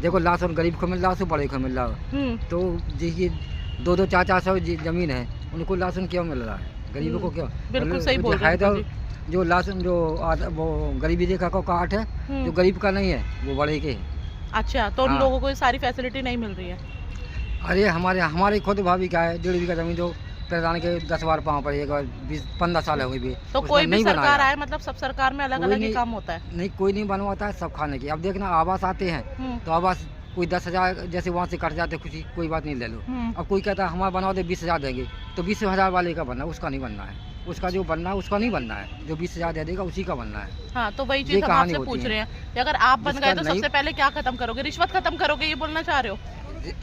देखो राशन गरीब को मिल रहा है, बड़े को मिल रहा है। तो देखिए 2-2 400 जमीन है, उनको राशन क्यों मिल रहा है, गरीबों को क्यों? बिल्कुल सही बोल रहे हैं तो अंकल जी। जो राशन जो वो गरीबी रेखा का कार्ड है, जो गरीब का नहीं है वो बड़े के है। अच्छा, तो उन हाँ। लोगों को ये सारी फैसिलिटी नहीं मिल रही है। अरे हमारे खुद भाभी का है 1.5 बीघा जमीन, जो प्रधान के 10 बार पाँव पड़े, 20-15 साल हो गई भी, तो उसने कोई भी नहीं सरकार बनाया। आए, मतलब सब सरकार में अलग कोई अलग ही नहीं- काम होता है। नहीं, कोई नहीं बनवाता है, सब खाने की। अब देखना आवास आते हैं तो आवास कोई 10,000 जैसे वहाँ से कट जाते खुशी, कोई बात नहीं ले लो। अब कोई कहता है हमारा बनवा दे 20,000 देंगे, तो 20,000 वाले का बनना है, उसका नहीं बनना है। उसका जो बनना है उसका नहीं बनना है, जो 20,000 दे देगा उसी का बनना है। हाँ, तो वही ये चीज हम कहानी आपसे होती पूछ है। रहे हैं कि अगर आप बन जिसका गए तो नहीं- सबसे पहले क्या खत्म करोगे? रिश्वत खत्म करोगे, ये बोलना चाह रहे हो?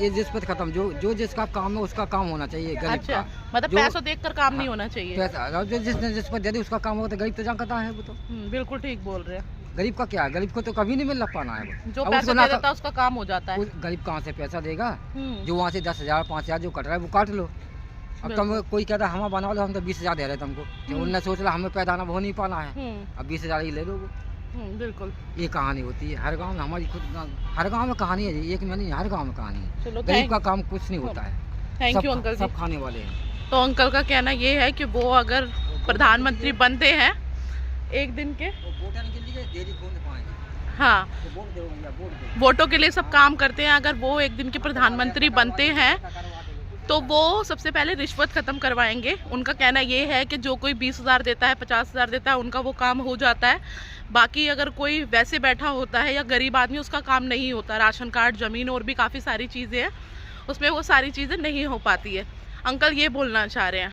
ये रिश्वत खत्म, जो जिसका काम है उसका काम होना चाहिए, गरीब अच्छा, का। मतलब जो- पैसों देखकर काम नहीं होना चाहिए। पैसा जो जिसने रिश्वत दे दी उसका काम होगा, तो गरीब तो जहाँ कहता है वो तो। बिल्कुल ठीक बोल रहे हैं। गरीब का क्या है, गरीब को तो कभी नहीं मिल पाना है वो। जो अब पैसा उसको दे ना देता है उसका काम हो जाता है। गरीब कहाँ से पैसा देगा? जो हम्म, वहाँ से 10,000 5,000 जो कट रहा है वो काट लो। अब तुम कोई कहता है हम बना लो, हम तो 20,000 दे रहे हैं तुमको, तो उनने सोच रहा हमें पैदाना हो नहीं पाना है, अब 20,000 ही ले लो वो। बिल्कुल। ये कहानी होती है हर गांव में, हमारी खुद हर गांव में कहानी है जी, एक में नहीं, हर गांव में कहानी है। चलो, गरीब का काम कुछ नहीं होता है, थैंक यू अंकल जी। सब खाने वाले हैं। तो अंकल का कहना ये है कि वो अगर प्रधानमंत्री बनते हैं एक दिन के, हाँ, वोटों के लिए सब काम करते हैं, अगर वो एक दिन के प्रधानमंत्री बनते हैं तो वो सबसे पहले रिश्वत खत्म करवाएंगे। उनका कहना ये है कि जो कोई 20,000 देता है, 50,000 देता है, उनका वो काम हो जाता है। बाकी अगर कोई वैसे बैठा होता है या गरीब आदमी, उसका काम नहीं होता। राशन कार्ड, ज़मीन और भी काफ़ी सारी चीज़ें हैं, उसमें वो सारी चीज़ें नहीं हो पाती है। अंकल ये बोलना चाह रहे हैं।